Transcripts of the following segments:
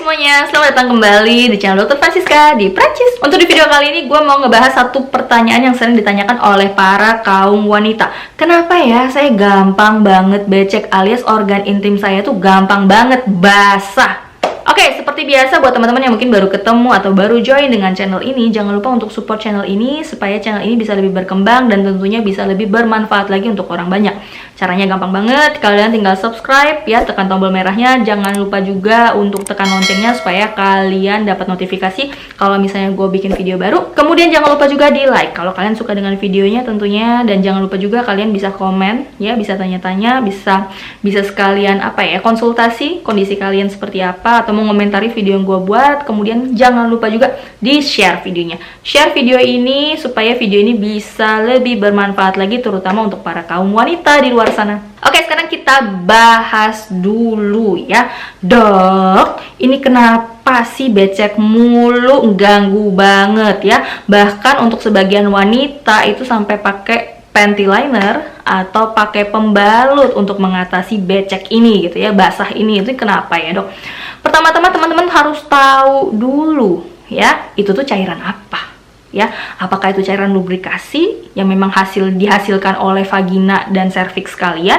semuanya, selamat datang kembali di channel Dr. Francisca di Prancis. Untuk di video kali ini gue mau ngebahas satu pertanyaan yang sering ditanyakan oleh para kaum wanita. Kenapa ya saya gampang banget becek alias organ intim saya tuh gampang banget basah? Oke, seperti biasa buat teman-teman yang mungkin baru ketemu atau baru join dengan channel ini, jangan lupa untuk support channel ini supaya channel ini bisa lebih berkembang dan tentunya bisa lebih bermanfaat lagi untuk orang banyak. Caranya gampang banget, kalian tinggal subscribe ya, tekan tombol merahnya, jangan lupa juga untuk tekan loncengnya supaya kalian dapat notifikasi kalau misalnya gue bikin video baru. Kemudian jangan lupa juga di like kalau kalian suka dengan videonya tentunya, dan jangan lupa juga kalian bisa komen ya, bisa tanya-tanya, bisa sekalian konsultasi kondisi kalian seperti apa atau mau komentari video yang gue buat. Kemudian jangan lupa juga di share videonya, share video ini supaya video ini bisa lebih bermanfaat lagi terutama untuk para kaum wanita di luar sana. Oke, sekarang kita bahas dulu ya. Dok, ini kenapa sih becek mulu, ganggu banget ya. Bahkan untuk sebagian wanita itu sampai pakai panty liner atau pakai pembalut untuk mengatasi becek ini gitu ya, basah ini. Itu kenapa ya, Dok? Pertama-tama teman-teman harus tahu dulu ya, itu tuh cairan apa ya. Apakah itu cairan lubrikasi yang memang dihasilkan oleh vagina dan serviks kalian,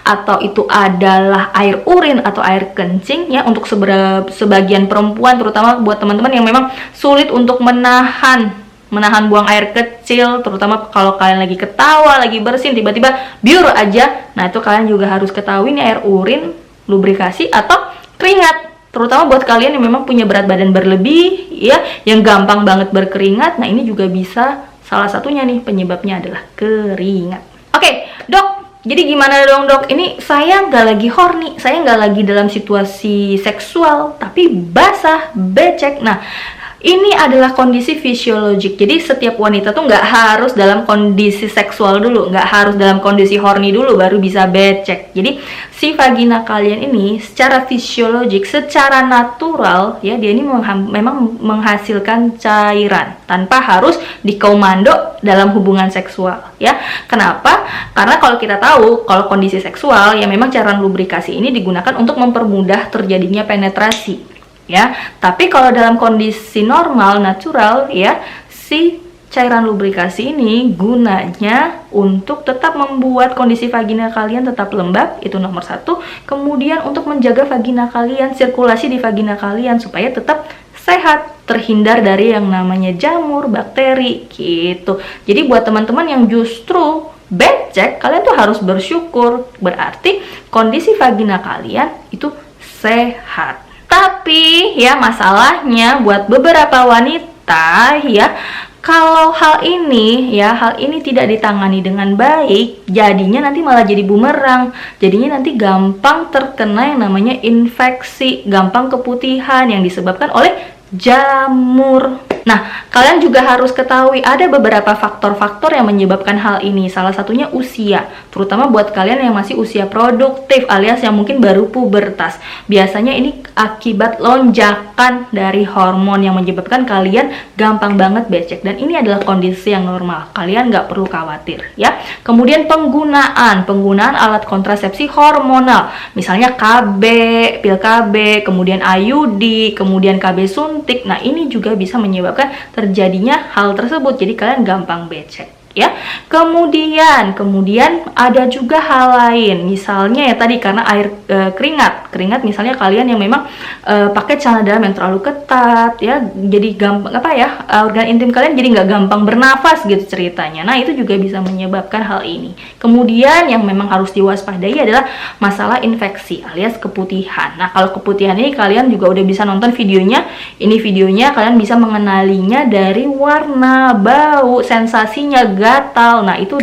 atau itu adalah air urin atau air kencing ya, untuk sebagian perempuan, terutama buat teman-teman yang memang sulit untuk menahan buang air kecil, terutama kalau kalian lagi ketawa, lagi bersin, tiba-tiba biur aja. Nah, itu kalian juga harus ketahui nih, air urin, lubrikasi, atau keringat. Terutama buat kalian yang memang punya berat badan berlebih ya, yang gampang banget berkeringat. Nah, ini juga bisa salah satunya nih, penyebabnya adalah keringat. Oke, Dok, jadi gimana dong, Dok? Ini saya nggak lagi horny, saya nggak lagi dalam situasi seksual, tapi basah, becek. Nah, ini adalah kondisi fisiologik. Jadi setiap wanita tuh nggak harus dalam kondisi seksual dulu, nggak harus dalam kondisi horny dulu baru bisa becek. Jadi si vagina kalian ini secara fisiologik, secara natural ya, dia ini memang menghasilkan cairan tanpa harus dikomando dalam hubungan seksual ya. Kenapa? Karena kalau kita tahu kalau kondisi seksual ya, memang cairan lubrikasi ini digunakan untuk mempermudah terjadinya penetrasi ya. Tapi kalau dalam kondisi normal, natural ya, si cairan lubrikasi ini gunanya untuk tetap membuat kondisi vagina kalian tetap lembab, itu nomor satu. Kemudian untuk menjaga vagina kalian, sirkulasi di vagina kalian supaya tetap sehat, terhindar dari yang namanya jamur, bakteri gitu. Jadi buat teman-teman yang justru becek, kalian tuh harus bersyukur, berarti kondisi vagina kalian itu sehat. Tapi ya, masalahnya buat beberapa wanita ya, kalau hal ini tidak ditangani dengan baik, jadinya nanti malah jadi bumerang. Jadinya nanti gampang terkena yang namanya infeksi, gampang keputihan yang disebabkan oleh jamur. Nah, kalian juga harus ketahui ada beberapa faktor-faktor yang menyebabkan hal ini. Salah satunya usia, terutama buat kalian yang masih usia produktif alias yang mungkin baru pubertas. Biasanya ini akibat lonjakan dari hormon yang menyebabkan kalian gampang banget becek, dan ini adalah kondisi yang normal. Kalian nggak perlu khawatir ya. Kemudian penggunaan alat kontrasepsi hormonal, misalnya KB, pil KB, kemudian IUD, kemudian KB suntik. Nah, ini juga bisa menyebabkan terjadinya hal tersebut, jadi kalian gampang becek ya. Kemudian ada juga hal lain, misalnya ya tadi karena air keringat misalnya kalian yang memang pakai celana dalam yang terlalu ketat ya, jadi gampang organ intim kalian jadi nggak gampang bernafas gitu ceritanya. Nah, itu juga bisa menyebabkan hal ini. Kemudian yang memang harus diwaspadai adalah masalah infeksi alias keputihan. Nah, kalau keputihan ini kalian juga udah bisa nonton videonya. Ini videonya kalian bisa mengenalinya dari warna, bau, sensasinya gatal. Nah, itu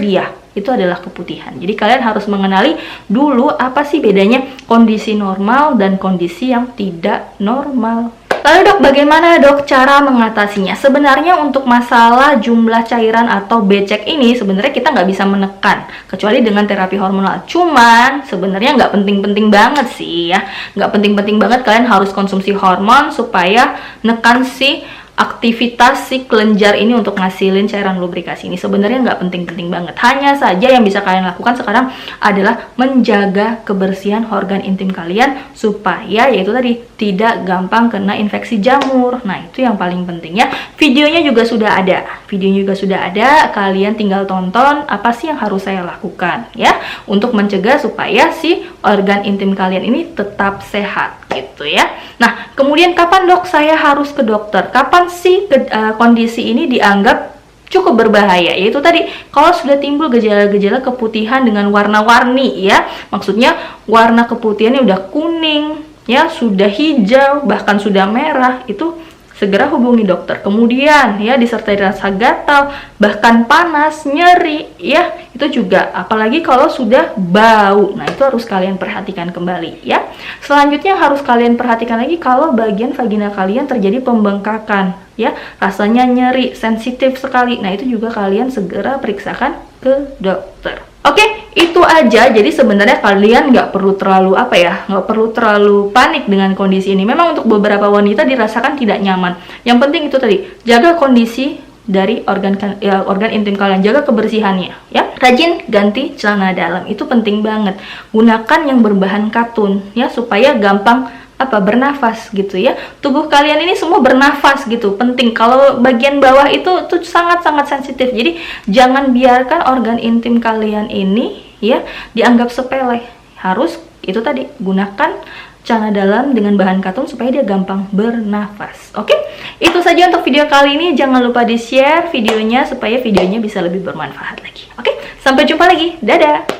adalah keputihan. Jadi kalian harus mengenali dulu apa sih bedanya kondisi normal dan kondisi yang tidak normal. Lalu, Dok, bagaimana, Dok, cara mengatasinya? Sebenarnya untuk masalah jumlah cairan atau becek ini sebenarnya kita nggak bisa menekan kecuali dengan terapi hormonal. Cuman sebenarnya nggak penting-penting banget sih ya, nggak penting-penting banget kalian harus konsumsi hormon supaya nekan si aktivitas si kelenjar ini untuk ngasilin cairan lubrikasi ini sebenarnya nggak penting-penting banget. Hanya saja yang bisa kalian lakukan sekarang adalah menjaga kebersihan organ intim kalian supaya yaitu tadi tidak gampang kena infeksi jamur. Nah, itu yang paling penting ya. Videonya juga sudah ada. Kalian tinggal tonton apa sih yang harus saya lakukan ya untuk mencegah supaya si organ intim kalian ini tetap sehat gitu ya. Nah, kemudian kapan dok saya harus ke dokter? Kapan sih kondisi ini dianggap cukup berbahaya? Yaitu tadi kalau sudah timbul gejala-gejala keputihan dengan warna-warni ya. Maksudnya warna keputihannya udah kuning ya, sudah hijau, bahkan sudah merah, itu segera hubungi dokter. Kemudian ya disertai rasa gatal, bahkan panas, nyeri ya, itu juga apalagi kalau sudah bau. Nah, itu harus kalian perhatikan kembali ya. Selanjutnya harus kalian perhatikan lagi kalau bagian vagina kalian terjadi pembengkakan ya, rasanya nyeri, sensitif sekali. Nah, itu juga kalian segera periksakan ke dokter. Oke, itu aja. Jadi sebenarnya kalian nggak perlu terlalu panik dengan kondisi ini. Memang untuk beberapa wanita dirasakan tidak nyaman. Yang penting itu tadi, jaga kondisi dari organ intim kalian, jaga kebersihannya ya. Rajin ganti celana dalam, itu penting banget. Gunakan yang berbahan katun ya supaya gampang bernafas gitu ya. Tubuh kalian ini semua bernafas gitu, penting. Kalau bagian bawah itu tuh sangat-sangat sensitif. Jadi jangan biarkan organ intim kalian ini ya dianggap sepele. Harus itu tadi, gunakan celana dalam dengan bahan katun supaya dia gampang bernafas. Oke? Itu saja untuk video kali ini. Jangan lupa di-share videonya supaya videonya bisa lebih bermanfaat lagi. Oke? Sampai jumpa lagi. Dadah.